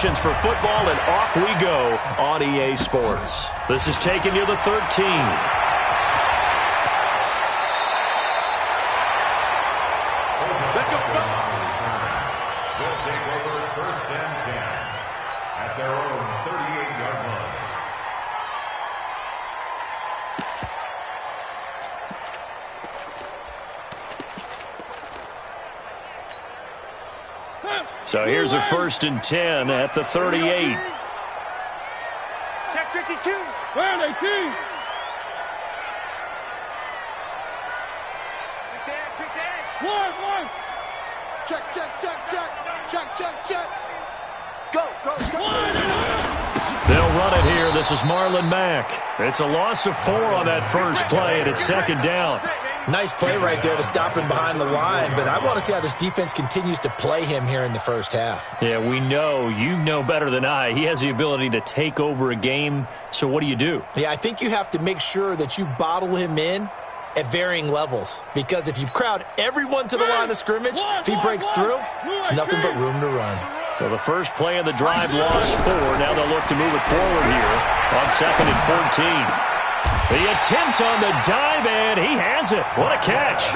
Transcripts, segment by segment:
celebrations for football, and off we go on EA Sports. This is taking you to 13. Let's go. They'll take over first and 10 at their own 38-yard line. So here's a first and 10 at the 38. Check 52. Where are they, team? Quick dance. One. Check. Go. They'll run it here. This is Marlon Mack. It's a loss of 4 on that first play, and it's second down. Nice play right there to stop him behind the line, but I want to see how this defense continues to play him here in the first half. Yeah, we know. You know better than I. He has the ability to take over a game, so what do you do? Yeah, I think you have to make sure that you bottle him in at varying levels, because if you crowd everyone to the line of scrimmage, if he breaks through, it's nothing but room to run. Well, the first play of the drive lost 4. Now they'll look to move it forward here on second and 14. The attempt on the dive, and he has it. What a catch.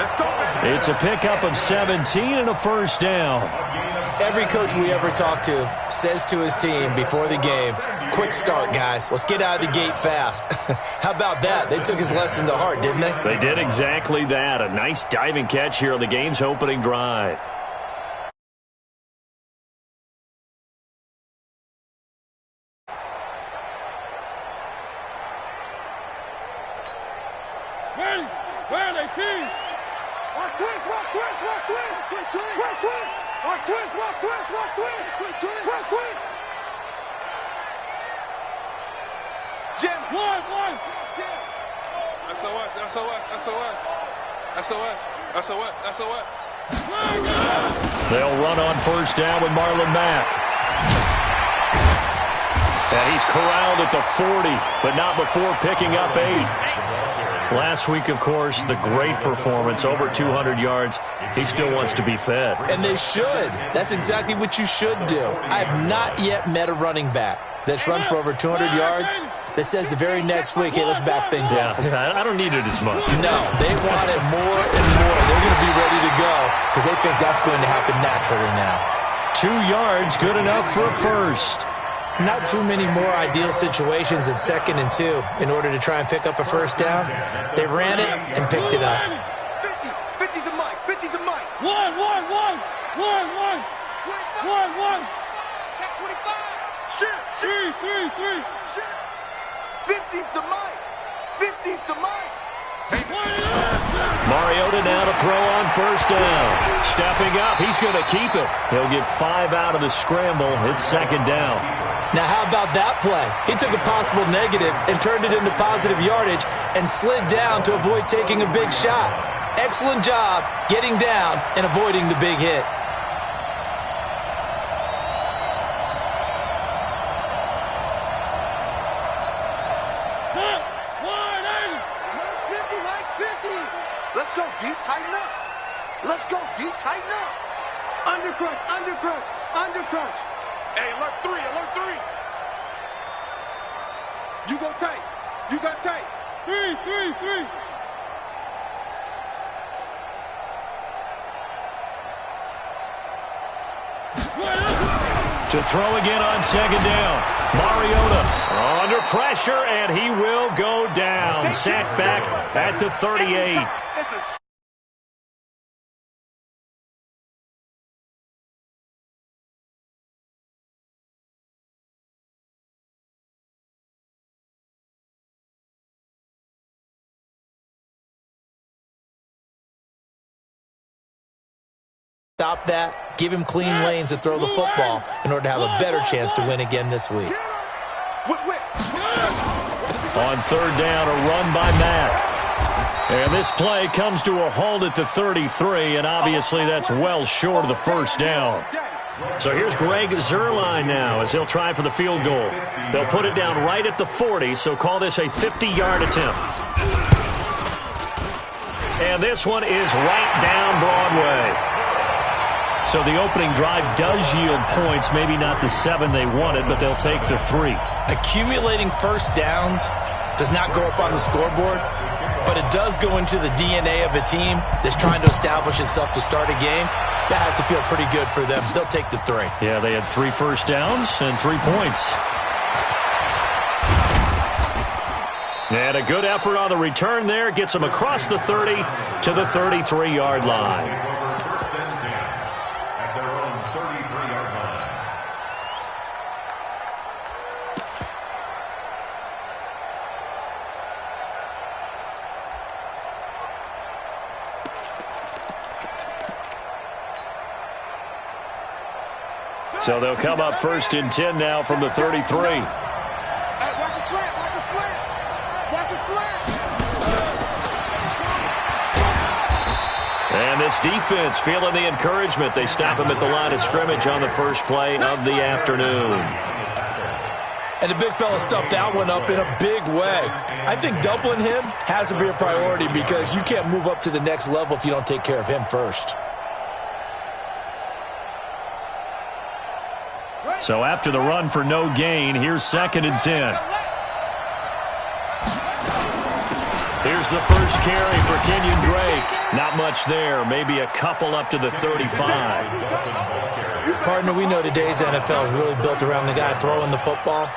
It's a pickup of 17 and a first down. Every coach we ever talk to says to his team before the game, quick start, guys. Let's get out of the gate fast. How about that? They took his lesson to heart, didn't they? They did exactly that. A nice diving catch here on the game's opening drive. Where are they, team? Watch twist. Jim. One. SOS. They'll run on first down with Marlon Mack. And he's corralled at the 40, but not before picking up 8. Last week, of course, the great performance, over 200 yards. He still wants to be fed. And they should. That's exactly what you should do. I have not yet met a running back that's run for over 200 yards that says the very next week, hey, let's back things up. Yeah, I don't need it as much. No, they want it more and more. They're going to be ready to go because they think that's going to happen naturally now. 2 yards, good enough for a first. Not too many more ideal situations in second and 2 in order to try and pick up a first down. They ran it and picked it up. 50 to Mike. One. Check 25. Shit. 3. Shit. 50's to Mike. Mariota now to throw on first down. Stepping up, he's going to keep it. He'll get 5 out of the scramble. It's second down. Now, how about that play? He took a possible negative and turned it into positive yardage and slid down to avoid taking a big shot. Excellent job getting down and avoiding the big hit. Let's go, D. Tighten up. Undercrunch. Hey, alert 3. You go tight. Three. To throw again on second down. Mariota under pressure, and he will go down. Sacked back at the 38. Stop that, give him clean lanes to throw the football in order to have a better chance to win again this week. On third down, a run by Mack. And this play comes to a halt at the 33, and obviously that's well short of the first down. So here's Greg Zuerlein now as he'll try for the field goal. They'll put it down right at the 40, so call this a 50-yard attempt. And this one is right down Broadway. So the opening drive does yield points, maybe not the 7 they wanted, but they'll take the 3. Accumulating first downs does not go up on the scoreboard, but it does go into the DNA of a team that's trying to establish itself to start a game. That has to feel pretty good for them. They'll take the 3. Yeah, they had 3 first downs and 3 points. And a good effort on the return there. Gets them across the 30 to the 33-yard line. First and 10 at their own 33-yard line. So they'll come up first and 10 now from the 33. And this defense feeling the encouragement. They stop him at the line of scrimmage on the first play of the afternoon. And the big fella stuffed that one up in a big way. I think doubling him has to be a priority because you can't move up to the next level if you don't take care of him first. So after the run for no gain, here's 2nd and 10. Here's the first carry for Kenyon Drake. Not much there. Maybe a couple up to the 35. Partner, we know today's NFL is really built around the guy throwing the football.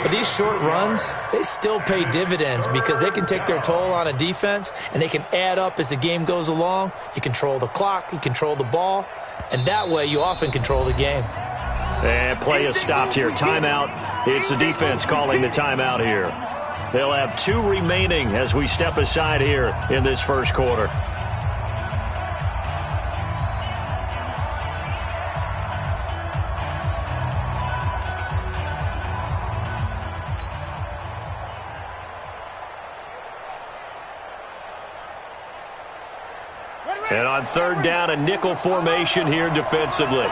But these short runs, they still pay dividends because they can take their toll on a defense and they can add up as the game goes along. You control the clock, you control the ball, and that way you often control the game. And play is stopped here. Timeout. It's the defense calling the timeout here. They'll have 2 remaining as we step aside here in this first quarter. And on 3rd down, a nickel formation here defensively.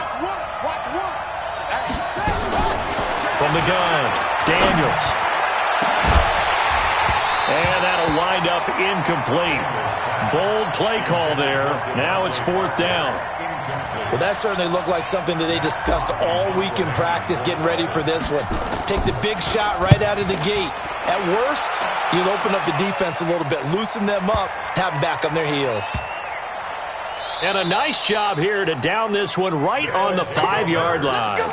From the gun, Daniels. And that'll wind up incomplete. Bold play call there. Now it's 4th down. Well, that certainly looked like something that they discussed all week in practice getting ready for this one. Take the big shot right out of the gate. At worst, you'll open up the defense a little bit, loosen them up, have them back on their heels. And a nice job here to down this one right on the 5-yard line.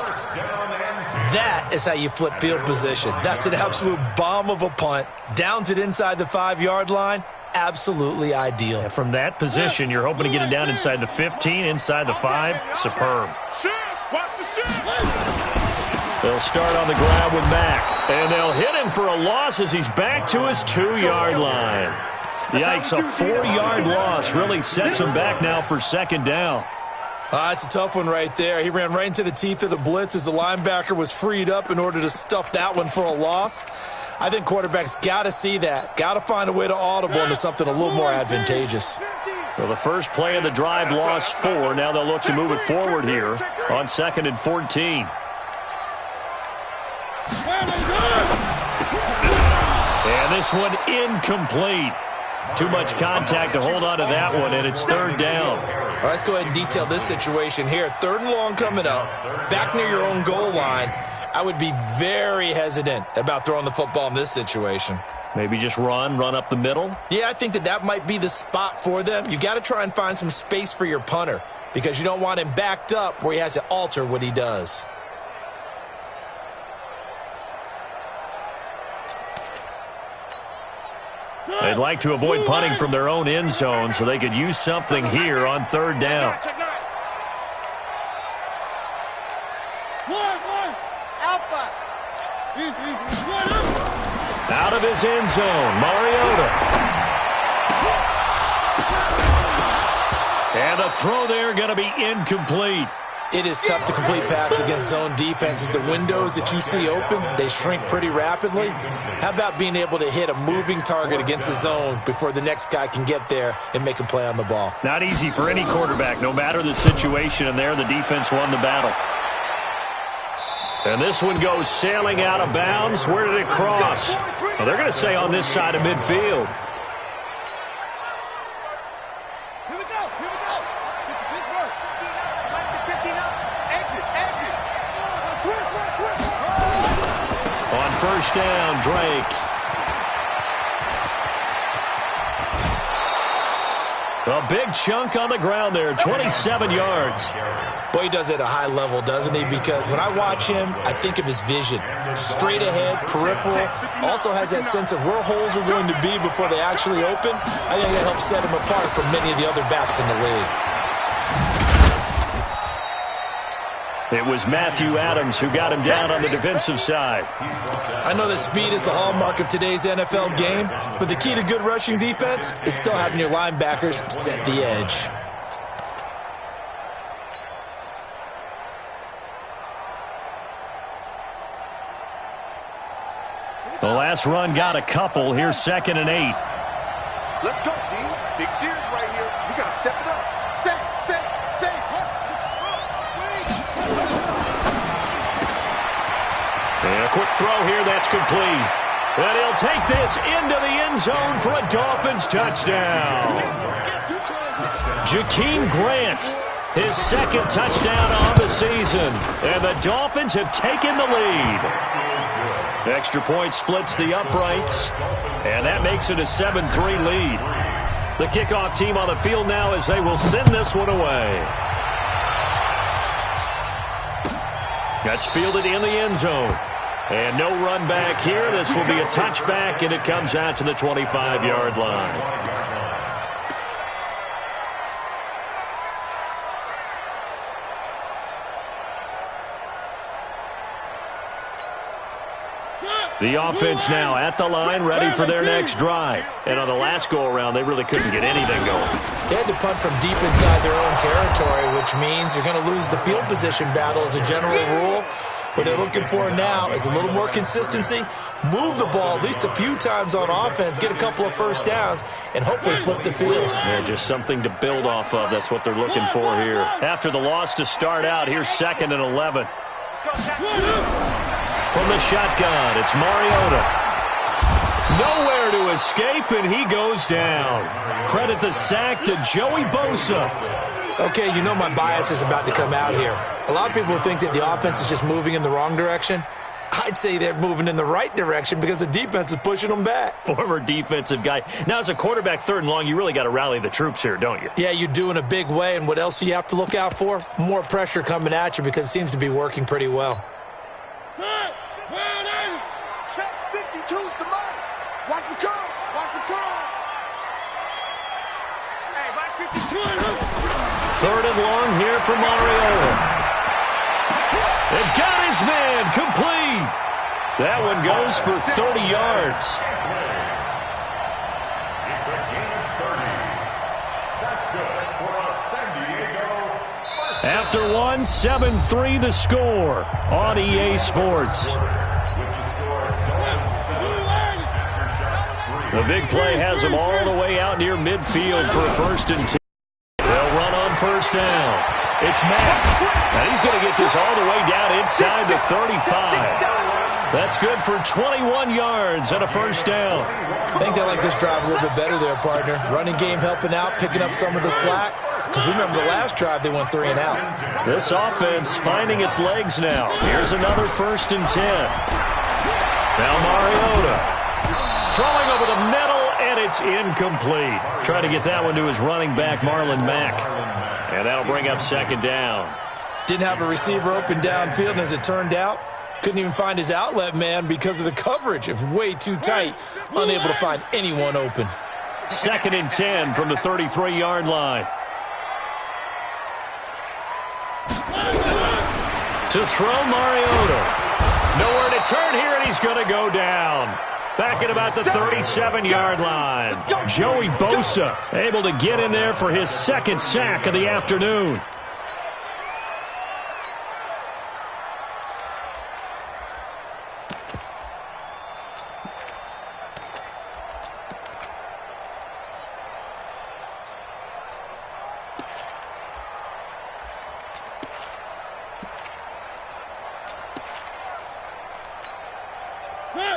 That is how you flip field position. That's an absolute bomb of a punt. Downs it inside the 5-yard line. Absolutely ideal. And from that position, you're hoping to get it down inside the 15, inside the 5. Superb. They'll start on the ground with Mack. And they'll hit him for a loss as he's back to his 2-yard line. Yikes, a 4-yard loss really sets him back now for 2nd down. It's a tough one right there. He ran right into the teeth of the blitz as the linebacker was freed up in order to stuff that one for a loss. I think quarterbacks got to see that. Got to find a way to audible into something a little more advantageous. Well, the first play of the drive lost 4. Now they'll look to move it forward here on 2nd and 14. And this one incomplete. Too much contact to hold on to that one, and it's 3rd down. All right, let's go ahead and detail this situation here. 3rd and long coming up, back near your own goal line. I would be very hesitant about throwing the football in this situation. Maybe just run up the middle? Yeah, I think that might be the spot for them. You got to try and find some space for your punter because you don't want him backed up where he has to alter what he does. They'd like to avoid punting from their own end zone so they could use something here on 3rd down. Out of his end zone, Mariota. And the throw there going to be incomplete. It is tough to complete passes against zone defenses. The windows that you see open, they shrink pretty rapidly. How about being able to hit a moving target against a zone before the next guy can get there and make a play on the ball? Not easy for any quarterback, no matter the situation, and there the defense won the battle. And this one goes sailing out of bounds. Where did it cross? Well, they're going to say on this side of midfield. first down, Drake. A big chunk on the ground there, 27 yards. Boy, he does it at a high level, doesn't he? Because when I watch him, I think of his vision. Straight ahead, peripheral. Also has that sense of where holes are going to be before they actually open. I think that helps set him apart from many of the other backs in the league. It was Matthew Adams who got him down on the defensive side. I know that speed is the hallmark of today's NFL game, but the key to good rushing defense is still having your linebackers set the edge. The last run got a couple. Here's 2nd and 8. Let's go, D. Big series right here. We got to step it up. Say. And a quick throw here, that's complete. And he'll take this into the end zone for a Dolphins touchdown. Jakeem Grant, his 2nd touchdown on the season. And the Dolphins have taken the lead. Extra point splits the uprights, and that makes it a 7-3 lead. The kickoff team on the field now as they will send this one away. That's fielded in the end zone. And no run back here. This will be a touchback, and it comes out to the 25-yard line. The offense now at the line, ready for their next drive. And on the last go-around, they really couldn't get anything going. They had to punt from deep inside their own territory, which means you're going to lose the field position battle as a general rule. What they're looking for now is a little more consistency, move the ball at least a few times on offense, get a couple of first downs, and hopefully flip the field. Yeah, just something to build off of. That's what they're looking for here. After the loss to start out, here's 2nd and 11. From the shotgun, it's Mariota. Nowhere to escape, and he goes down. Credit the sack to Joey Bosa. Okay, you know my bias is about to come out here. A lot of people think that the offense is just moving in the wrong direction. I'd say they're moving in the right direction because the defense is pushing them back. Former defensive guy. Now, as a quarterback 3rd and long, you really got to rally the troops here, don't you? Yeah, you do in a big way, and what else do you have to look out for? More pressure coming at you because it seems to be working pretty well. Check 52's the money. Watch the curve. Hey, watch 52. 3rd and long here for Mariota. They've got his man complete. That one goes for 30 yards. It's a gain of 30. That's good for a San Diego first. After one, 7-3 the score on EA Sports. The big play has them all the way out near midfield for a 1st and 10. They'll run on 1st down. It's Matt. And he's going to get this all the way down inside the 35. That's good for 21 yards and a 1st down. I think they like this drive a little bit better there, partner. Running game helping out, picking up some of the slack. Because remember the last drive, they went 3 and out. This offense finding its legs now. Here's another 1st and 10. Now Mariota. Throwing over the middle, and it's incomplete. Trying to get that one to his running back, Marlon Mack. And that'll bring up 2nd down. Didn't have a receiver open downfield, and as it turned out, couldn't even find his outlet man because of the coverage. It was way too tight, unable to find anyone open. 2nd and 10 from the 33-yard line. To throw Mariota. Nowhere to turn here, and he's going to go down. Back at about the 37-yard line. Joey Bosa able to get in there for his 2nd sack of the afternoon.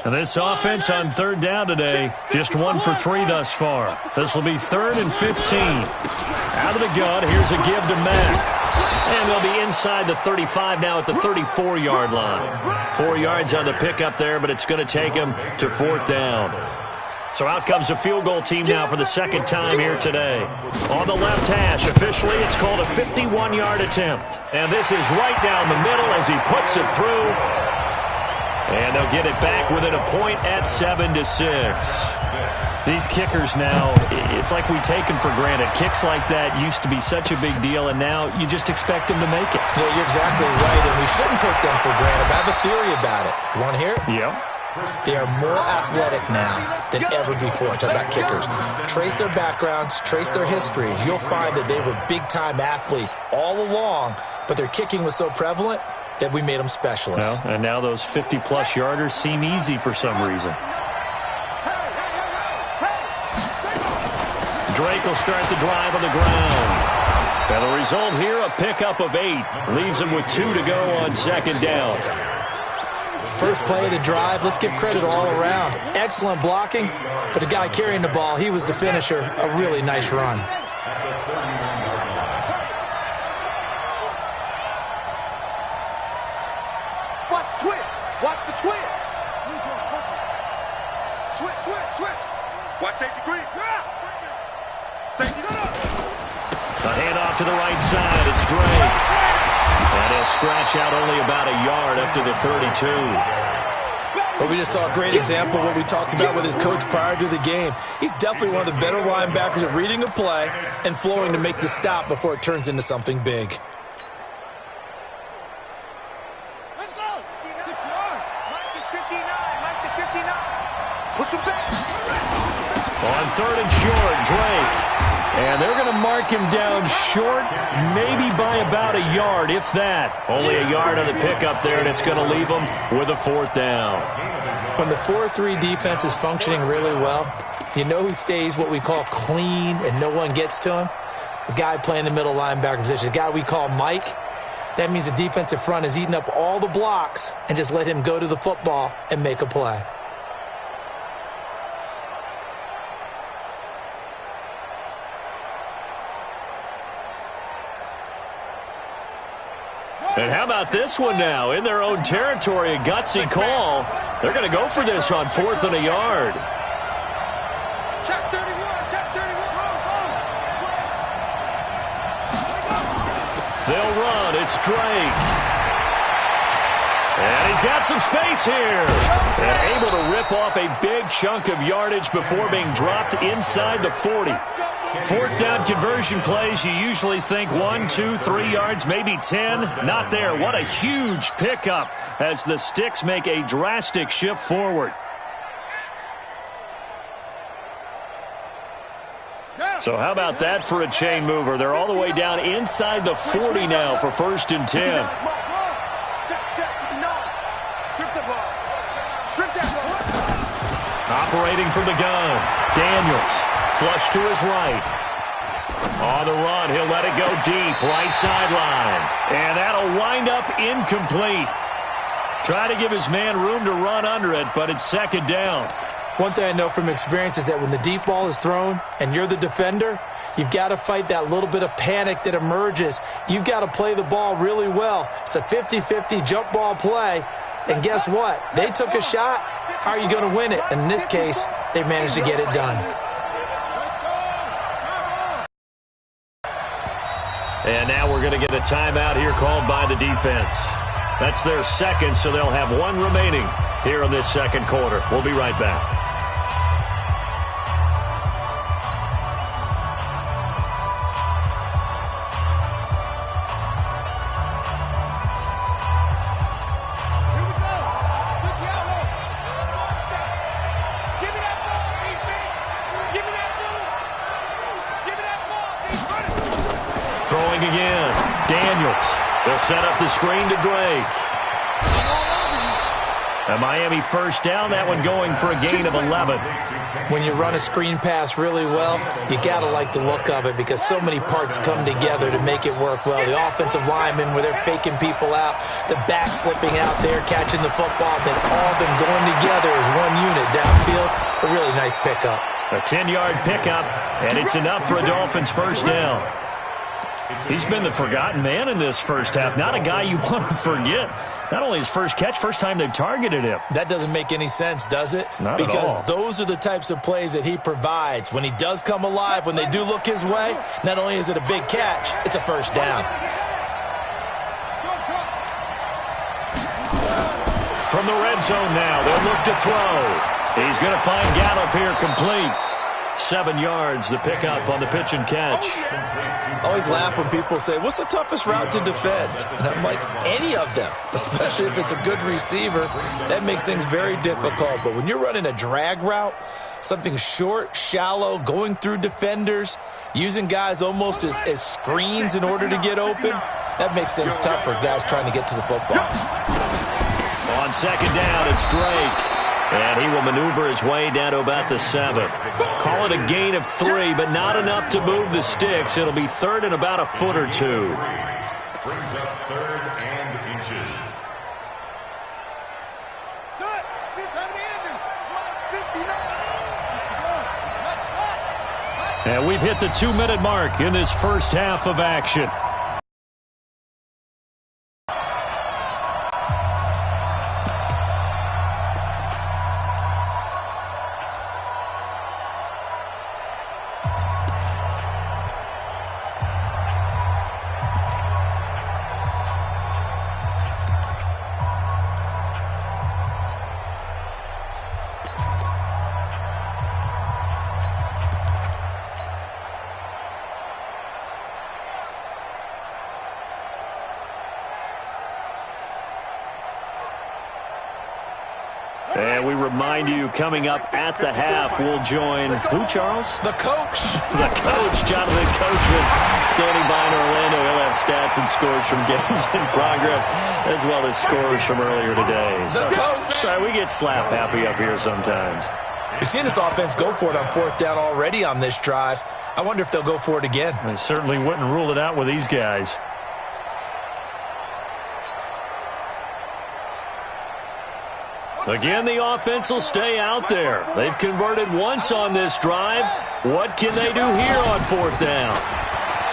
And this offense on 3rd down today, just 1 for 3 thus far. This will be 3rd and 15. Out of the gun, here's a give to Mack. And they'll be inside the 35 now at the 34-yard line. 4 yards on the pickup there, but it's going to take him to 4th down. So out comes a field goal team now for the second time here today. On the left hash, officially it's called a 51-yard attempt. And this is right down the middle as he puts it through. And they'll get it back within a point at 7-6. These kickers now, it's like we take them for granted. Kicks like that used to be such a big deal, and now you just expect them to make it. Yeah, you're exactly right, and we shouldn't take them for granted. I have a theory about it. You want to hear it? Yeah. They are more athletic now than ever before. Talk about kickers. Trace their backgrounds, trace their histories. You'll find that they were big-time athletes all along, but their kicking was so prevalent that we made them specialists. Well, and now those 50-plus yarders seem easy for some reason. Drake will start the drive on the ground. And the result here, a pickup of 8. Leaves him with 2 to go on 2nd down. First play of the drive, let's give credit all around. Excellent blocking, but the guy carrying the ball, he was the finisher. A really nice run. Watch the twitch. Watch the twitch. Switch. Watch safety green. Safety up. The handoff to the right side. It's Drake. And he'll scratch out only about a yard up to the 32. Well, we just saw a great example of what we talked about with his coach prior to the game. He's definitely one of the better linebackers at reading a play and flowing to make the stop before it turns into something big. Let's go. 6-1. Mike is 59. Mike is 59. Push him back. On 3rd and short, Drake. And they're going to mark him down short, maybe by about a yard, if that. Only a yard on the pickup there, and it's going to leave him with a 4th down. When the 4-3 defense is functioning really well, you know who stays what we call clean and no one gets to him? The guy playing the middle linebacker position, the guy we call Mike. That means the defensive front is eating up all the blocks and just let him go to the football and make a play. And how about this one now? In their own territory, a gutsy call. They're going to go for this on 4th and a yard. Check 31. Check 31. They'll run. It's Drake. And he's got some space here. And able to rip off a big chunk of yardage before being dropped inside the 40. 4th down conversion plays, you usually think 1, 2, 3 yards, maybe 10. Not there. What a huge pickup as the Sticks make a drastic shift forward. So how about that for a chain mover? They're all the way down inside the 40 now for 1st and 10. Operating from the gun, Daniels. Flush to his right. On the run, he'll let it go deep, right sideline. And that'll wind up incomplete. Try to give his man room to run under it, but it's 2nd down. One thing I know from experience is that when the deep ball is thrown and you're the defender, you've got to fight that little bit of panic that emerges. You've got to play the ball really well. It's a 50-50 jump ball play. And guess what? They took a shot. How are you going to win it? And in this case, they managed to get it done. And now we're going to get a timeout here called by the defense. That's their 2nd, so they'll have 1 remaining here in this 2nd quarter. We'll be right back. Throwing again. Daniels. They'll set up the screen to Drake. A Miami 1st down. That one going for a gain of 11. When you run a screen pass really well, you got to like the look of it because so many parts come together to make it work well. The offensive linemen where they're faking people out, the back slipping out there, catching the football, then all of them going together as one unit downfield. A really nice pickup. A 10-yard pickup, and it's enough for a Dolphins 1st down. He's been the forgotten man in this first half. Not a guy you want to forget. Not only his first catch, first time they've targeted him. That doesn't make any sense, does it? Not at all. Because those are the types of plays that he provides. When he does come alive, when they do look his way, not only is it a big catch, it's a first down. From the red zone now, they'll look to throw. He's going to find Gallup here complete. 7 yards, the pickup on the pitch and catch. I always laugh when people say, what's the toughest route to defend? And I'm like, any of them, especially if it's a good receiver. That makes things very difficult. But when you're running a drag route, something short, shallow, going through defenders, using guys almost as screens in order to get open, that makes things tough for guys trying to get to the football. On second down, it's Drake. And he will maneuver his way down to about the 7. Call it a gain of 3, but not enough to move the sticks. It'll be third and about a foot or two. Brings up 3rd and inches. And we've hit the 2-minute mark in this first half of action. And we remind you, coming up at the half, we'll join who, Charles? The coach. The coach, Jonathan Coachman, standing by in Orlando. He'll have stats and scores from games in progress, as well as scores from earlier today. The coach. Sorry, we get slap happy up here sometimes. We've seen this offense go for it on 4th down already on this drive. I wonder if they'll go for it again. I certainly wouldn't rule it out with these guys. Again, the offense will stay out there. They've converted once on this drive. What can they do here on 4th down?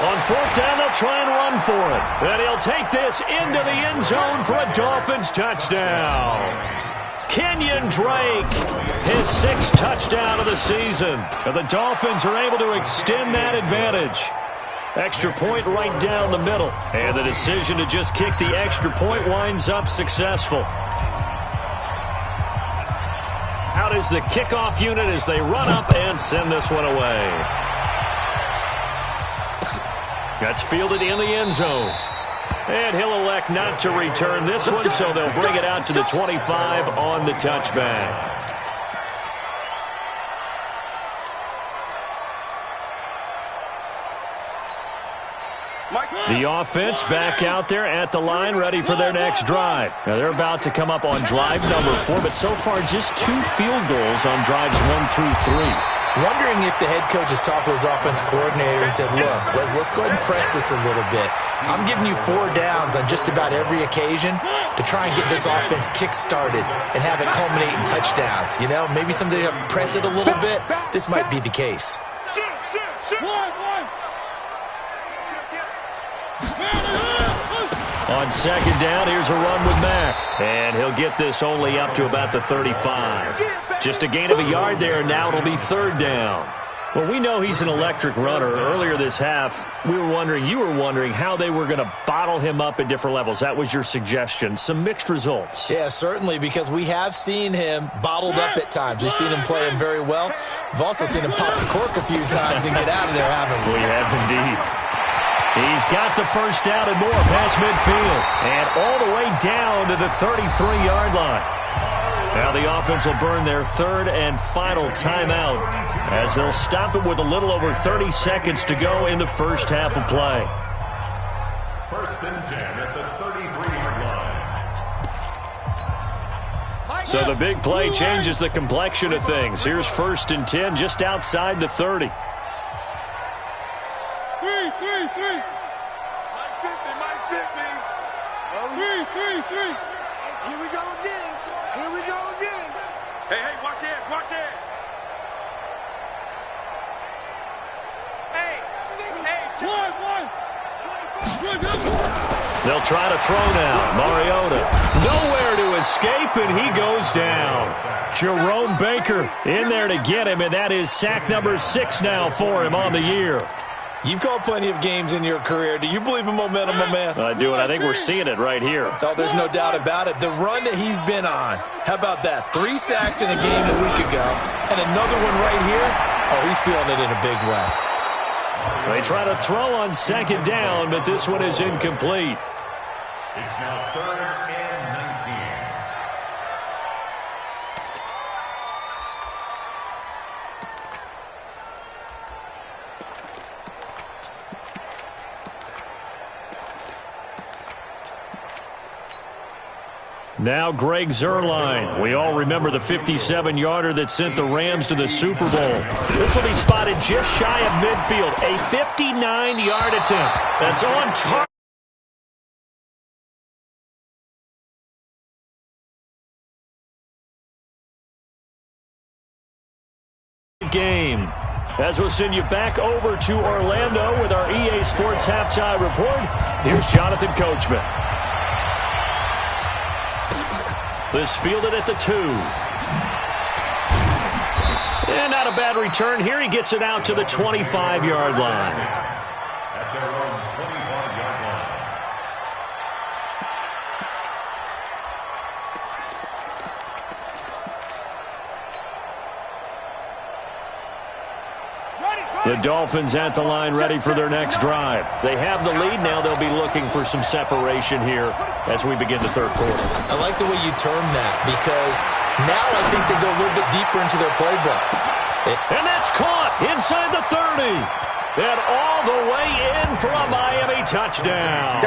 On 4th down, they'll try and run for it. And he'll take this into the end zone for a Dolphins touchdown. Kenyon Drake, his 6th touchdown of the season. And the Dolphins are able to extend that advantage. Extra point right down the middle. And the decision to just kick the extra point winds up successful. Out is the kickoff unit as they run up and send this one away. That's fielded in the end zone. And he'll elect not to return this one, so they'll bring it out to the 25 on the touchback. The offense back out there at the line, ready for their next drive. Now, they're about to come up on drive number 4, but so far just 2 field goals on drives 1 through 3. Wondering if the head coach has talked with his offense coordinator and said, look, let's go ahead and press this a little bit. I'm giving you 4 downs on just about every occasion to try and get this offense kick-started and have it culminate in touchdowns. You know, maybe someday I'll press it a little bit. This might be the case. On second down, here's a run with Mack. And he'll get this only up to about the 35. Just a gain of a yard there, and now it'll be 3rd down. Well, we know he's an electric runner. Earlier this half, you were wondering how they were going to bottle him up at different levels. That was your suggestion. Some mixed results. Yeah, certainly, because we have seen him bottled up at times. We've seen him play him very well. We've also seen him pop the cork a few times and get out of there, haven't we? We have indeed. He's got the first down and more past midfield. And all the way down to the 33-yard line. Now the offense will burn their 3rd and final timeout as they'll stop it with a little over 30 seconds to go in the first half of play. 1st and 10 at the 33-yard line. So the big play changes the complexion of things. Here's 1st and 10 just outside the 30. Here we go again. Here we go again. Hey, watch this, watch this. Hey, They'll try to throw now. Mariota, nowhere to escape, and he goes down. Jerome Baker in there to get him, and that is sack number 6 now for him on the year. You've called plenty of games in your career. Do you believe in momentum, my man? I do, and I think we're seeing it right here. Oh, there's no doubt about it. The run that he's been on. How about that? 3 sacks in a game a week ago, and another one right here. Oh, he's feeling it in a big way. They try to throw on second down, but this one is incomplete. It's now 3rd and 19. Now Greg Zuerlein. We all remember the 57-yarder that sent the Rams to the Super Bowl. This will be spotted just shy of midfield. A 59-yard attempt. That's on target. Game. As we'll send you back over to Orlando with our EA Sports Halftime Report, here's Jonathan Coachman. This fielded at the 2. And not a bad return here. He gets it out to the 25-yard line. At their own 25-yard line. The Dolphins at the line ready for their next drive. They have the lead. Now they'll be looking for some separation here as we begin the third quarter. I like the way you term that because now I think they go a little bit deeper into their playbook. And that's caught inside the 30. And all the way in for a Miami touchdown.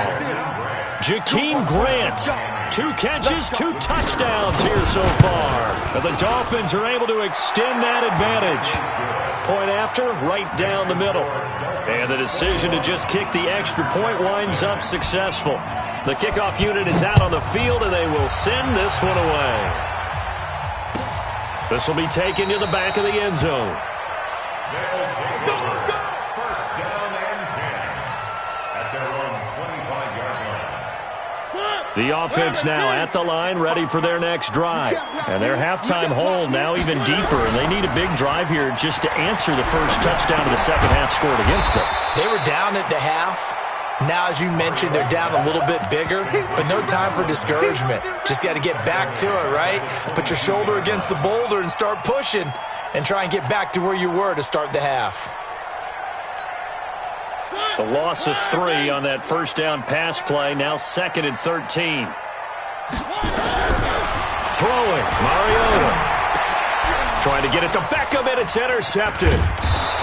Jakeem Grant. 2 catches, 2 touchdowns here so far. And the Dolphins are able to extend that advantage. Point after, right down the middle. And the decision to just kick the extra point winds up successful. The kickoff unit is out on the field, and they will send this one away. This will be taken to the back of the end zone. They'll take over. 1st down and 10. At their own 25-yard line. The offense now at the line, ready for their next drive. And their halftime hole now even deeper, and they need a big drive here just to answer the first touchdown of the second half scored against them. They were down at the half. Now, as you mentioned, they're down a little bit bigger, but no time for discouragement. Just got to get back to it, right? Put your shoulder against the boulder and start pushing and try and get back to where you were to start the half. The loss of 3 on that first down pass play, now 2nd and 13. Throwing, Mariota. Trying to get it to Beckham, and it's intercepted.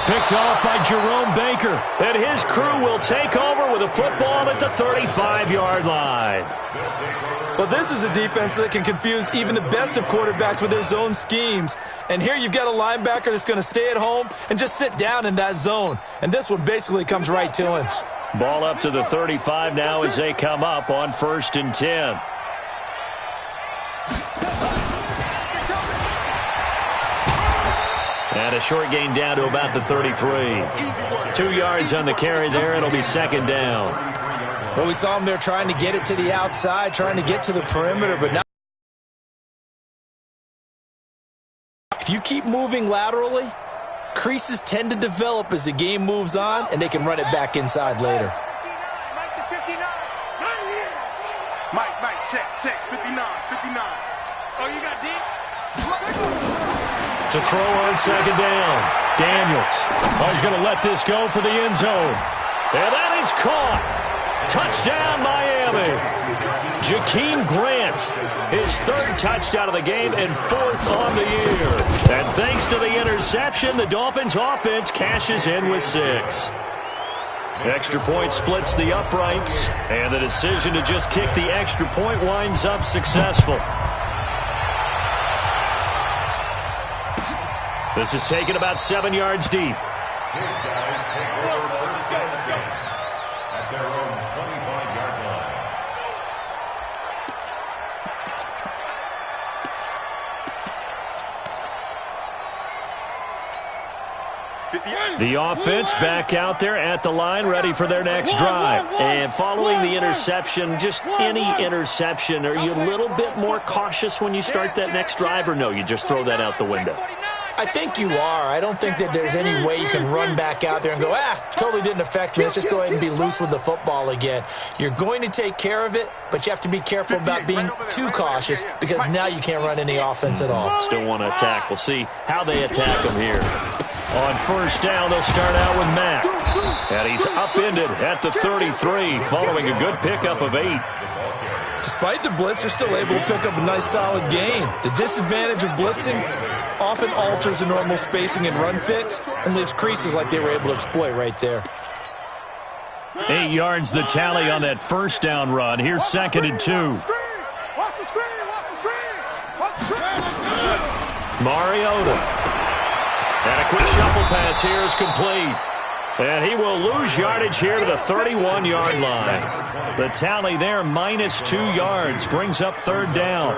Picked off by Jerome Baker. And his crew will take over with a football at the 35-yard line. Well, this is a defense that can confuse even the best of quarterbacks with their zone schemes. And here you've got a linebacker that's going to stay at home and just sit down in that zone. And this one basically comes right to him. Ball up to the 35 now as they come up on 1st and 10. And a short gain down to about the 33. 2 yards on the carry there. It'll be 2nd down. Well, we saw him there trying to get it to the outside, trying to get to the perimeter, but now if you keep moving laterally, creases tend to develop as the game moves on, and they can run it back inside later. Mike, check, 59. Oh, you got deep? To throw on 2nd down. Daniels. Oh, he's going to let this go for the end zone. And that is caught. Touchdown, Miami. Jakeem Grant, his 3rd touchdown of the game and 4th on the year. And thanks to the interception, the Dolphins offense cashes in with 6. Extra point splits the uprights, and the decision to just kick the extra point winds up successful. This is taken about 7 yards deep. His guys take over 1st and 10 at their own 25-yard line. The offense back out there at the line, ready for their next drive. And following the interception, just any interception, are you a little bit more cautious when you start that next drive, or no, you just throw that out the window? I think you are. I don't think that there's any way you can run back out there and go, totally didn't affect me. Let's just go ahead and be loose with the football again. You're going to take care of it, but you have to be careful about being too cautious because now you can't run any offense at all. Still want to attack. We'll see how they attack them here. On first down, they'll start out with Matt. And he's upended at the 33 following a good pickup of 8. Despite the blitz, they're still able to pick up a nice solid gain. The disadvantage of blitzing often alters the normal spacing and run fits and leaves creases like they were able to exploit right there. 8 yards the tally on that first down run. Here's 2nd and 2. Mariota. And a quick shuffle pass here is complete. And he will lose yardage here to the 31-yard line. The tally there, -2 yards, brings up 3rd down.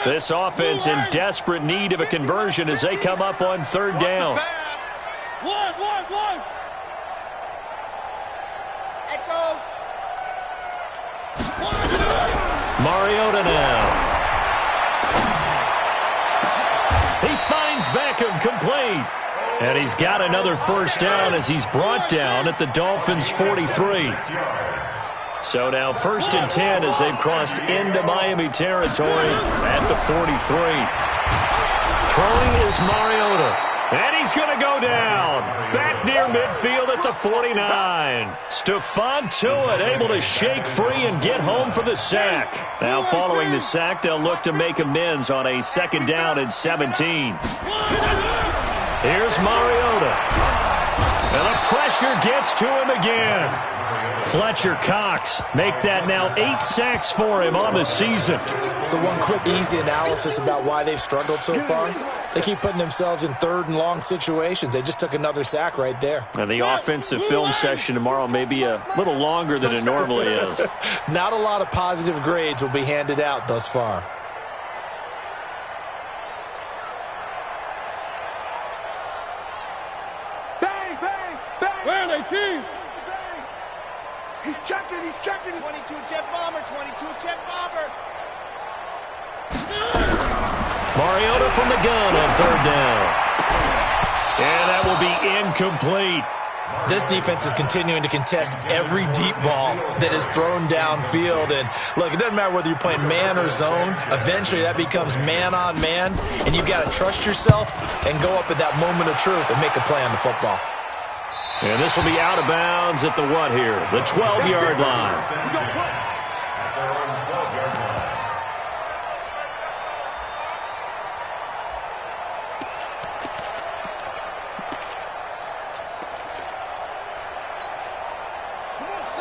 This offense in desperate need of a conversion as they come up on 3rd down. Mariota now. He finds Beckham complete. And he's got another first down as he's brought down at the Dolphins' 43. So now 1st and 10 as they've crossed into Miami territory at the 43. Throwing is Mariota. And he's going to go down. Back near midfield at the 49. Stephon Tuitt able to shake free and get home for the sack. Now following the sack, they'll look to make amends on a 2nd down and 17. Here's Mariota. And the pressure gets to him again. Fletcher Cox make that now 8 sacks for him on the season. So one quick, easy analysis about why they've struggled so far. They keep putting themselves in 3rd and long situations. They just took another sack right there. And the offensive film session tomorrow may be a little longer than it normally is. Not a lot of positive grades will be handed out thus far. Bang, bang, bang. Where are they, team? He's checking. 22 jet bomber, 22 jet bomber. Mariota from the gun on 3rd down. And that will be incomplete. This defense is continuing to contest every deep ball that is thrown downfield. And look, it doesn't matter whether you're playing man or zone. Eventually that becomes man on man. And you've got to trust yourself and go up at that moment of truth and make a play on the football. And this will be out of bounds at the what here? The 12-yard line.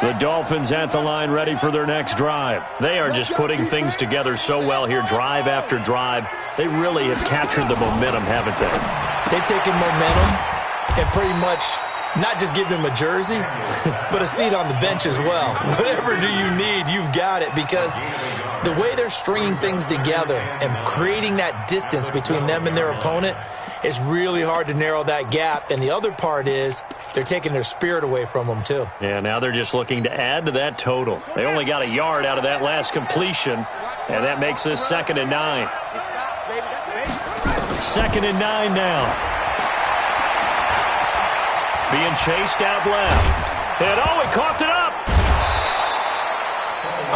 The Dolphins at the line ready for their next drive. They are just putting things together so well here, drive after drive. They really have captured the momentum, haven't they? They've taken momentum and pretty much not just give them a jersey, but a seat on the bench as well. Whatever do you need, you've got it, because the way they're stringing things together and creating that distance between them and their opponent is really hard to narrow that gap. And the other part is they're taking their spirit away from them, too. Yeah, now they're just looking to add to that total. They only got a yard out of that last completion, and that makes this 2nd and 9. 2nd and 9 now. Being chased out left. And he coughed it up.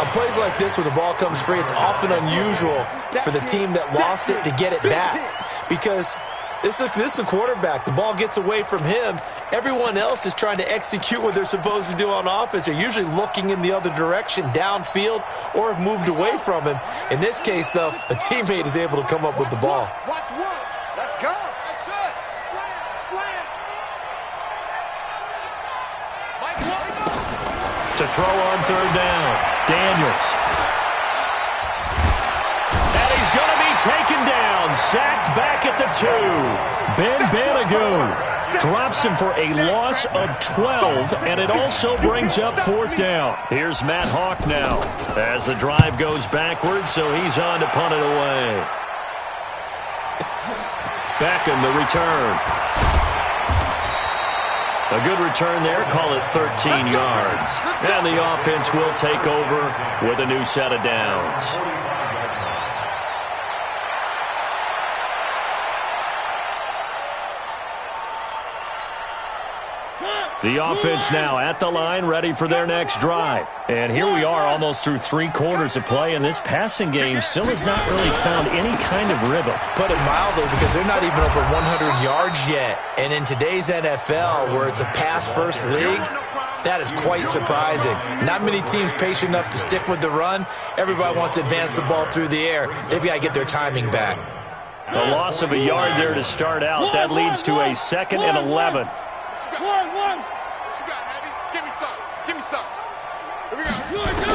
On plays like this where the ball comes free, it's often unusual for the team that lost it to get it back. Because this is the quarterback. The ball gets away from him. Everyone else is trying to execute what they're supposed to do on offense. They're usually looking in the other direction, downfield, or have moved away from him. In this case, though, a teammate is able to come up with the ball. Watch one. Let's go. That's it. Slant. To throw on 3rd down, Daniels. taken down, sacked back at the 2. Ben Banogu drops him for a loss of 12, and it also brings up 4th down. Here's Matt Hawk now as the drive goes backwards, so he's on to punt it away. Beckham the return. A good return there, call it 13 yards. And the offense will take over with a new set of downs. The offense now at the line, ready for their next drive. And here we are almost through 3 quarters of play, and this passing game still has not really found any kind of rhythm. Put it mildly, because they're not even over 100 yards yet. And in today's NFL, where it's a pass-first league, that is quite surprising. Not many teams patient enough to stick with the run. Everybody wants to advance the ball through the air. They've got to get their timing back. A loss of a yard there to start out. That leads to a 2nd and 11. Give me some. Here we go.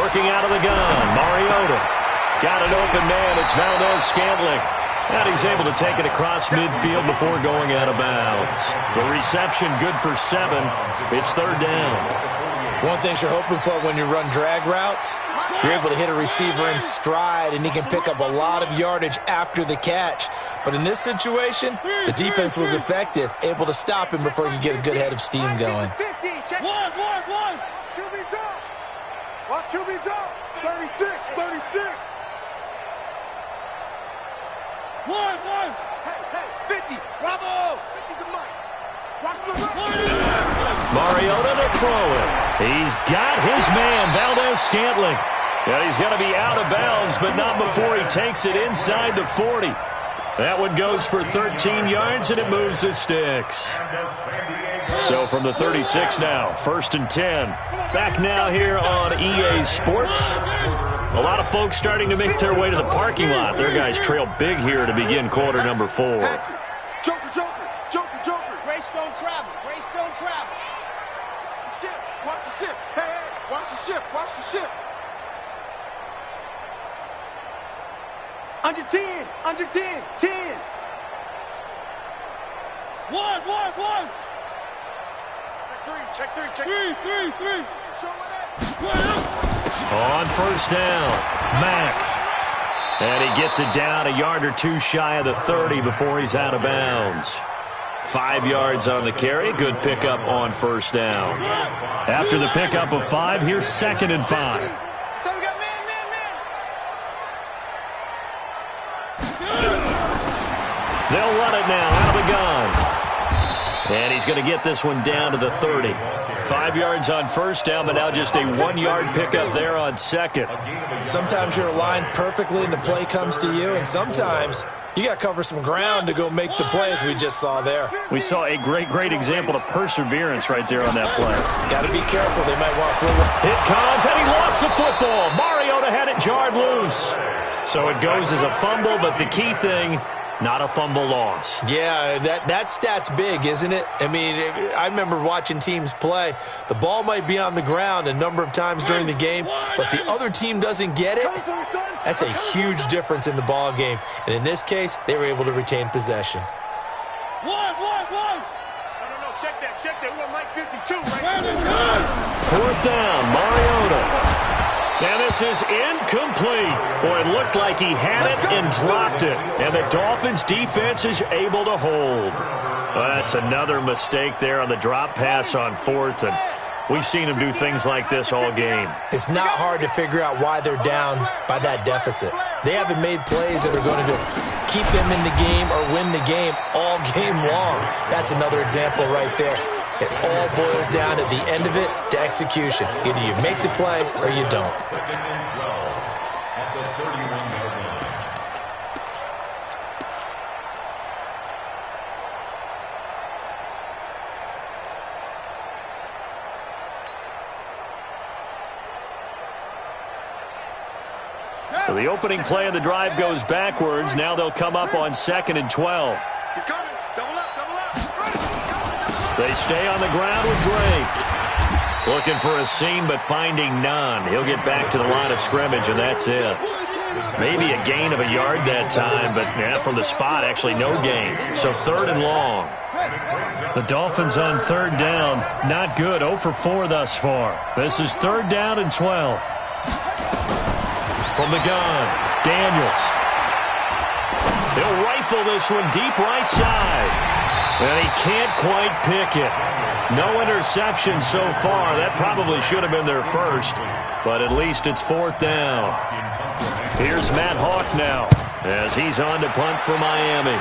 Working out of the gun, Mariota. Got an open man, it's Valdez-Scantling. And he's able to take it across midfield before going out of bounds. The reception good for 7. It's 3rd down. One thing you're hoping for when you run drag routes, you're able to hit a receiver in stride, and he can pick up a lot of yardage after the catch. But in this situation, the defense was effective, able to stop him before he could get a good head of steam going. One. QB drop. Watch QB drop. 36. One. Hey, 50. Bravo. 50 to Mike. Watch the run. Mariota to throw it. He's got his man, Valdez-Scantling. Yeah, he's going to be out of bounds, but not before he takes it inside the 40. That one goes for 13 yards, and it moves the sticks. So from the 36 now, 1st and 10. Back now here on EA Sports. A lot of folks starting to make their way to the parking lot. Their guys trail big here to begin quarter number 4. Joker. Greystone travel. Watch the ship. Hey, watch the ship. Under 10. 10. One. Check three. Show it. On 1st down, Mack. And he gets it down a yard or 2 shy of the 30 before he's out of bounds. 5 yards on the carry. Good pickup on 1st down. After the pickup of 5, here's 2nd and 5. So we got man. They'll run it now out of the gun. And he's going to get this one down to the 30. 5 yards on 1st down, but now just a 1-yard pickup there on 2nd. Sometimes you're aligned perfectly and the play comes to you, and sometimes you got to cover some ground to go make the play, as we just saw there. We saw a great example of perseverance right there on that play. Got to be careful. They might want to throw it. It comes, and he lost the football. Mariota had it jarred loose. So it goes as a fumble, but the key thing, not a fumble loss. Yeah, that stat's big, isn't it? I mean, I remember watching teams play. The ball might be on the ground a number of times during the game, but the other team doesn't get it. That's a huge difference in the ball game. And in this case, they were able to retain possession. One. No, check that. We got Mike 52 right 4th down, Mariota. And this is incomplete. Boy, it looked like he had it and dropped it. And the Dolphins' defense is able to hold. That's another mistake there on the drop pass on 4th. And we've seen him do things like this all game. It's not hard to figure out why they're down by that deficit. They haven't made plays that are going to keep them in the game or win the game all game long. That's another example right there. It all boils down at the end of it to execution. Either you make the play or you don't. 2nd and 12 at the 31-yard line. So the opening play of the drive goes backwards. Now they'll come up on 2nd and 12. He's coming. Double up. They stay on the ground with Drake. Looking for a seam, but finding none. He'll get back to the line of scrimmage, and that's it. Maybe a gain of a yard that time, but yeah, from the spot, actually no gain. So 3rd and long. The Dolphins on 3rd down. Not good. 0 for 4 thus far. This is 3rd down and 12. From the gun, Daniels. He'll rifle this one deep right side. And he can't quite pick it. No interception so far. That probably should have been their first. But at least it's 4th down. Here's Matt Hawk now as he's on to punt for Miami.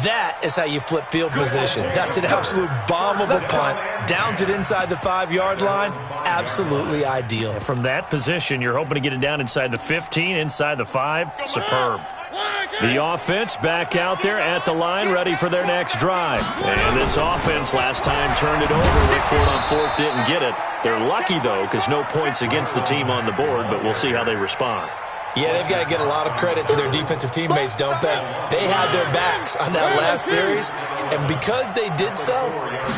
That is how you flip field position. That's an absolute bomb of a punt. Downs it inside the 5-yard line. Absolutely ideal. From that position, you're hoping to get it down inside the 15, inside the 5. Superb. The offense back out there at the line, ready for their next drive. And this offense last time turned it over. Rick Ford on 4th didn't get it. They're lucky, though, because no points against the team on the board, but we'll see how they respond. Yeah, they've got to get a lot of credit to their defensive teammates, don't they? They had their backs on that last series, and because they did so,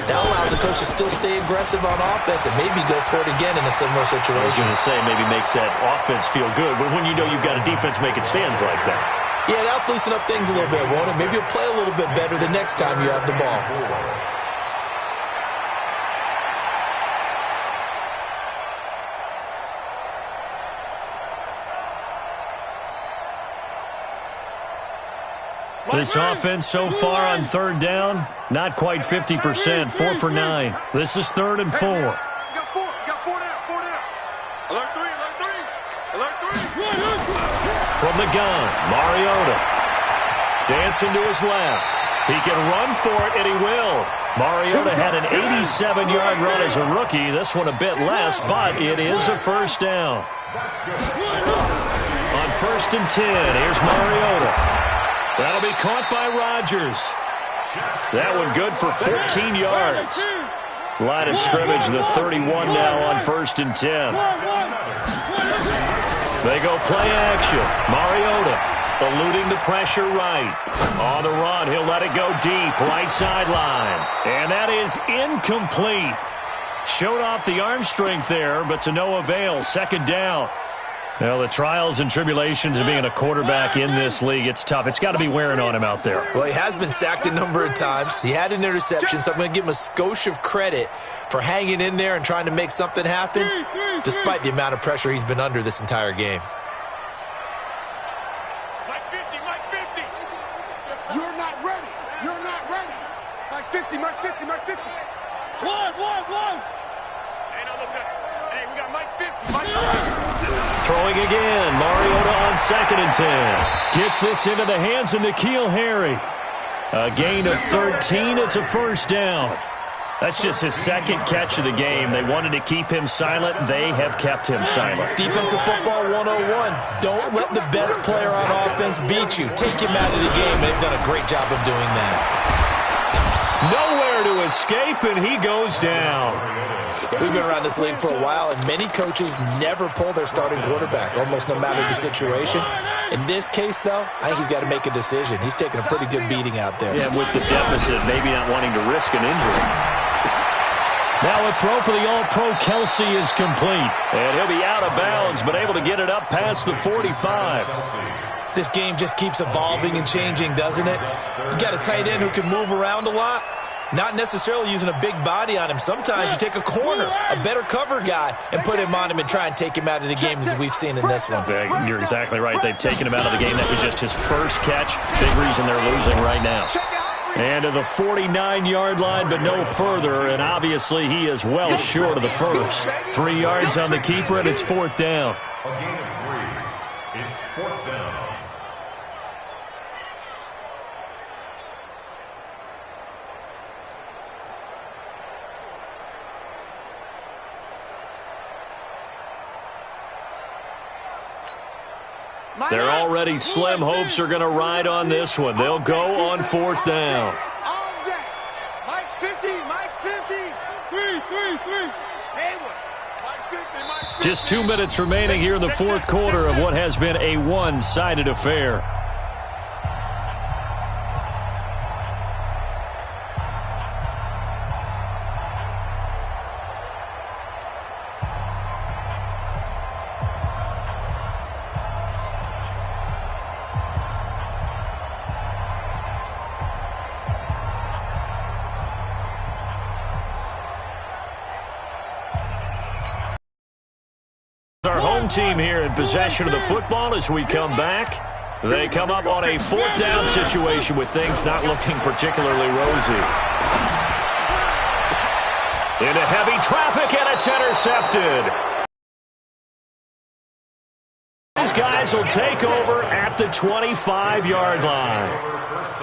that allows the coach to still stay aggressive on offense and maybe go for it again in a similar situation. I was going to say maybe makes that offense feel good, but when you know you've got a defense making stands like that. Yeah, that'll loosen up things a little bit, won't it? Maybe you'll play a little bit better the next time you have the ball. This offense so far on 3rd down, not quite 50%, 4 for 9. This is 3rd and 4. Got 4 down. Alert 3. From the gun, Mariota. Dancing to his left. He can run for it, and he will. Mariota had an 87-yard run as a rookie. This one a bit less, but it is a 1st down. On 1st and 10, here's Mariota. That'll be caught by Rodgers. That one good for 14 yards. Line of scrimmage, the 31 now on 1st and 10. They go play action. Mariota eluding the pressure right. On the run, he'll let it go deep, right sideline. And that is incomplete. Showed off the arm strength there, but to no avail. 2nd down. Well, the trials and tribulations of being a quarterback in this league, it's tough. It's got to be wearing on him out there. Well, he has been sacked a number of times. He had an interception, so I'm going to give him a skosh of credit for hanging in there and trying to make something happen, despite the amount of pressure he's been under this entire game. Mike 50. You're not ready. Mike 50. One. Hey, no, look at it. Hey, we got Mike 50. Throwing again. Mariota on 2nd and 10. Gets this into the hands of N'Keal Harry. A gain of 13. It's a 1st down. That's just his 2nd catch of the game. They wanted to keep him silent. They have kept him silent. Defensive football 101. Don't let the best player on offense beat you. Take him out of the game. They've done a great job of doing that. Nowhere to escape, and he goes down. We've been around this league for a while, and many coaches never pull their starting quarterback, almost no matter the situation. In this case, though, I think he's got to make a decision. He's taking a pretty good beating out there. Yeah, with the deficit, maybe not wanting to risk an injury. Now a throw for the All-Pro Kelsey is complete. And he'll be out of bounds, but able to get it up past the 45. This game just keeps evolving and changing, doesn't it? You got a tight end who can move around a lot. Not necessarily using a big body on him. Sometimes you take a corner, a better cover guy, and put him on him and try and take him out of the game as we've seen in this one. You're exactly right. They've taken him out of the game. That was just his first catch. Big reason they're losing right now. And to the 49-yard line, but no further. And obviously he is well short of the first. 3 yards on the keeper, and it's 4th down. A gain of 3. It's 4th down. They're already slim hopes are going to ride on this one. They'll go on 4th down. All day. Mike's 50. 3. Haywood. Mike 50. Just 2 minutes remaining here in the 4th quarter of what has been a one-sided affair. team here in possession of the football as we come back. They come up on a 4th down situation with things not looking particularly rosy. Into heavy traffic, and it's intercepted. These guys will take over at the 25-yard line.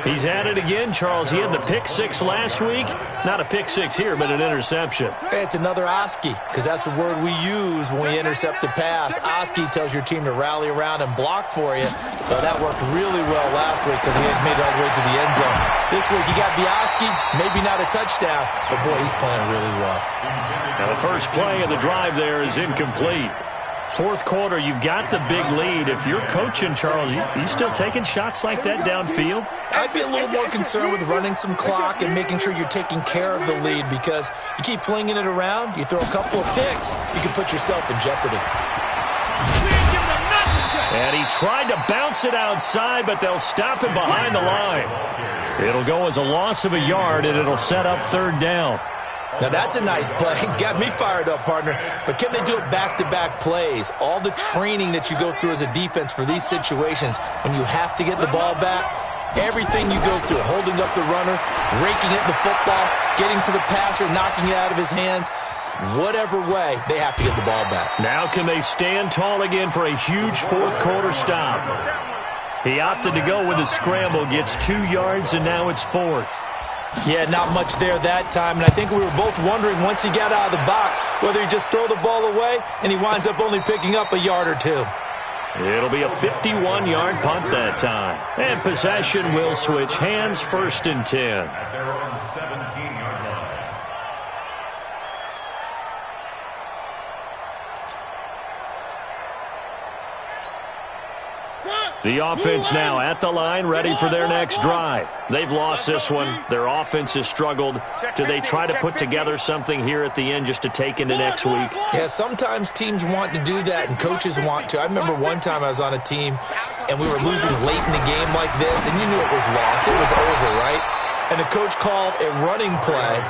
He's at it again, Charles. He had the pick 6 last week. Not a pick 6 here, but an interception. Hey, it's another Oski, because that's the word we use when we intercept a pass. Oski tells your team to rally around and block for you. But that worked really well last week because he had made it all the way to the end zone. This week he got the Oski, maybe not a touchdown, but boy, he's playing really well. Now the first play of the drive there is incomplete. 4th quarter, you've got the big lead. If you're coaching, Charles, you still taking shots like that downfield? I'd be a little more concerned with running some clock and making sure you're taking care of the lead, because you keep flinging it around, you throw a couple of picks, you can put yourself in jeopardy. And he tried to bounce it outside, but they'll stop him behind the line. It'll go as a loss of a yard, and it'll set up 3rd down. Now, that's a nice play. Got me fired up, partner. But can they do it back-to-back plays? All the training that you go through as a defense for these situations, when you have to get the ball back, everything you go through, holding up the runner, raking at the football, getting to the passer, knocking it out of his hands, whatever way, they have to get the ball back. Now can they stand tall again for a huge 4th quarter stop? He opted to go with a scramble, gets 2 yards, and now it's 4th. Yeah, not much there that time, and I think we were both wondering once he got out of the box whether he'd just throw the ball away, and he winds up only picking up a yard or 2. It'll be a 51-yard punt that time. And possession will switch hands, 1st and 10. At their own 17-yard line. The offense now at the line, ready for their next drive. They've lost this one. Their offense has struggled. Do they try to put together something here at the end just to take into next week? Yeah, sometimes teams want to do that and coaches want to. I remember one time I was on a team and we were losing late in the game like this, and you knew it was lost. It was over, right? And the coach called a running play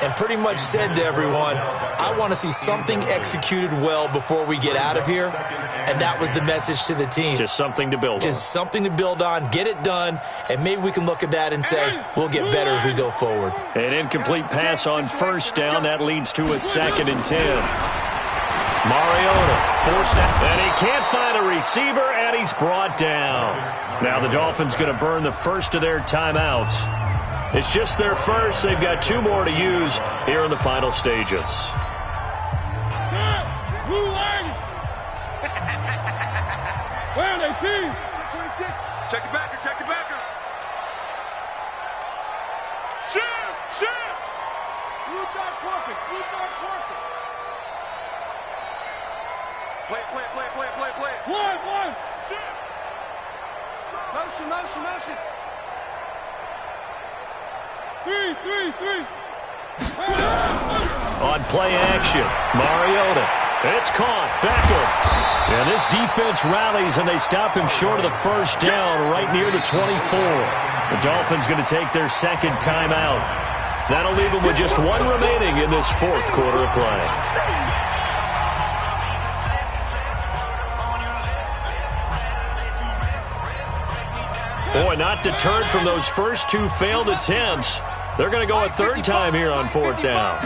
and pretty much said to everyone, I want to see something executed well before we get out of here. And that was the message to the team. Just something to build on. Just something to build on, get it done, and maybe we can look at that and say, we'll get better as we go forward. An incomplete pass on 1st down. That leads to a 2nd and 10. Mariota forced out, and he can't find a receiver, and he's brought down. Now the Dolphins going to burn the first of their timeouts. It's just their first. They've got 2 more to use here in the final stages. Where are they, team? 26. Check it backer, check it backer. Shift. Blue dot Quarkus. Play it. One. Shift. Motion. 3. On play action, Mariota. It's caught. Beckham. And this defense rallies, and they stop him short of the 1st down right near the 24. The Dolphins going to take their 2nd timeout. That'll leave them with just 1 remaining in this 4th quarter of play. Boy, not deterred from those first 2 failed attempts. They're going to go a 3rd time here on 4th down.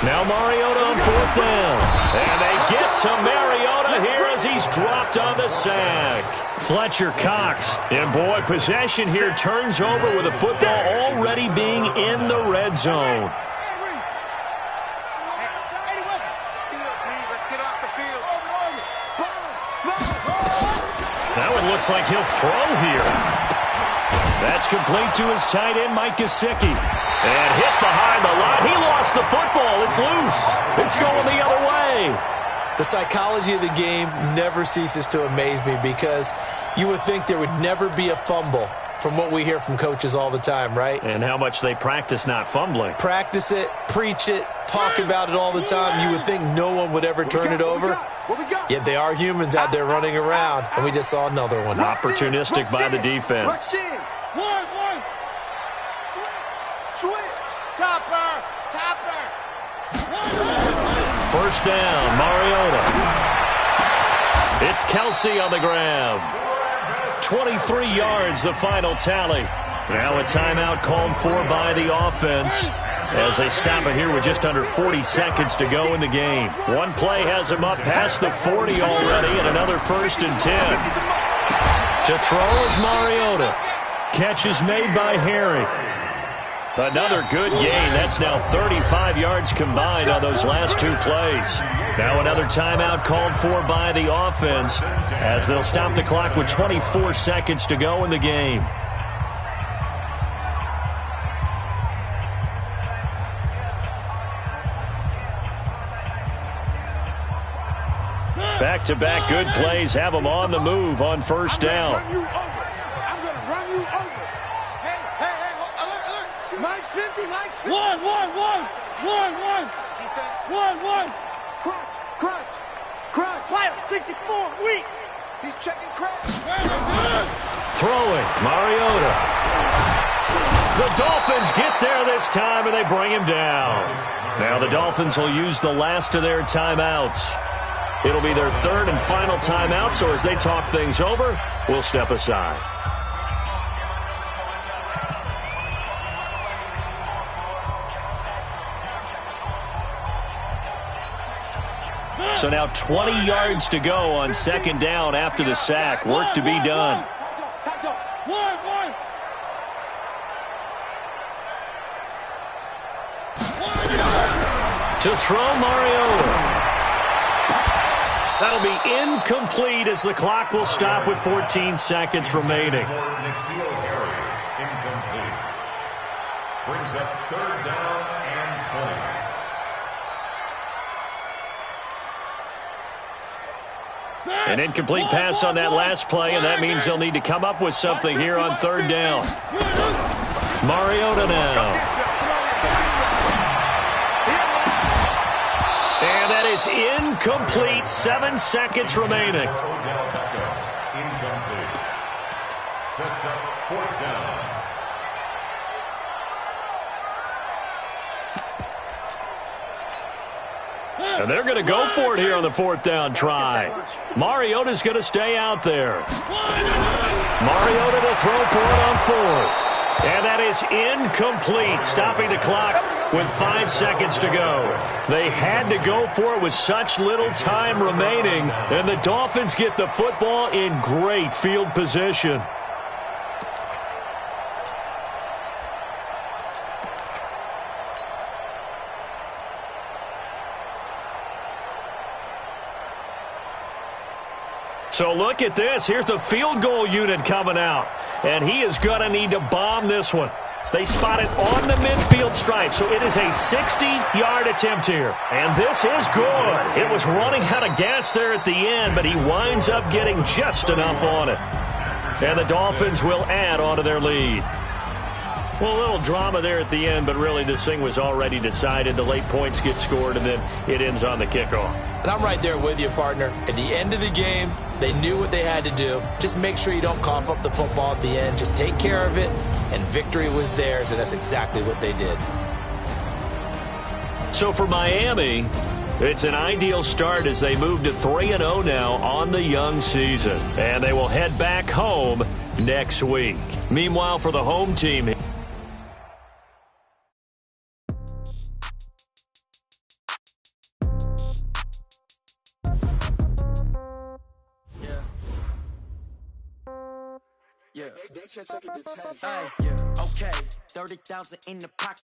Now Mariota on 4th down. And they get to Mariota here as he's dropped on the sack. Fletcher Cox. And boy, possession here turns over with the football already being in the red zone. That one looks like he'll throw here. That's complete to his tight end, Mike Gesicki. And hit behind the line. He lost the football. It's loose. It's going the other way. The psychology of the game never ceases to amaze me, because you would think there would never be a fumble from what we hear from coaches all the time, right? And how much they practice not fumbling. Practice it, preach it, talk about it all the time. You would think no one would ever turn it over. Yet they are humans out there running around, and we just saw another one. Opportunistic by the defense. One. Switch. Topper. 1st down, Mariota. It's Kelsey on the grab. 23 yards, the final tally. Now a timeout called for by the offense as they stop it here with just under 40 seconds to go in the game. One play has them up past the 40 already, and another 1st and 10. To throw is Mariota. Catch is made by Harry. Another good gain. That's now 35 yards combined on those last 2 plays. Now another timeout called for by the offense as they'll stop the clock with 24 seconds to go in the game. Back-to-back good plays have them on the move on 1st down. I'm going to run you over. Hey, alert. Mike's 50, Mike's 50. One. Defense. One. Crunch. Fire, 64, weak. He's checking crash. Throwing, Mariota. The Dolphins get there this time, and they bring him down. Now the Dolphins will use the last of their timeouts. It'll be their 3rd and final timeout, so as they talk things over, we'll step aside. So now 20 yards to go on 2nd down after the sack. Work to be done. To throw, Mariota. That'll be incomplete as the clock will stop with 14 seconds remaining. Incomplete. Brings up 3rd down and 20. An incomplete pass on that last play, and that means they'll need to come up with something here on 3rd down. Mariota now. And that is incomplete. 7 seconds remaining. Incomplete. Sets up 4th down. And they're going to go for it here on the 4th down try. Mariota's going to stay out there. Mariota to throw for it on 4th. And that is incomplete, stopping the clock with 5 seconds to go. They had to go for it with such little time remaining, and the Dolphins get the football in great field position. So look at this. Here's the field goal unit coming out. And he is going to need to bomb this one. They spot it on the midfield stripe, so it is a 60-yard attempt here. And this is good. It was running out of gas there at the end, but he winds up getting just enough on it. And the Dolphins will add on to their lead. Well, a little drama there at the end, but really this thing was already decided. The late points get scored, and then it ends on the kickoff. And I'm right there with you, partner. At the end of the game, they knew what they had to do. Just make sure you don't cough up the football at the end. Just take care of it, and victory was theirs, and that's exactly what they did. So for Miami, it's an ideal start as they move to 3-0 now on the young season. And they will head back home next week. Meanwhile, for the home team, Yeah, okay, 30,000 in the pocket.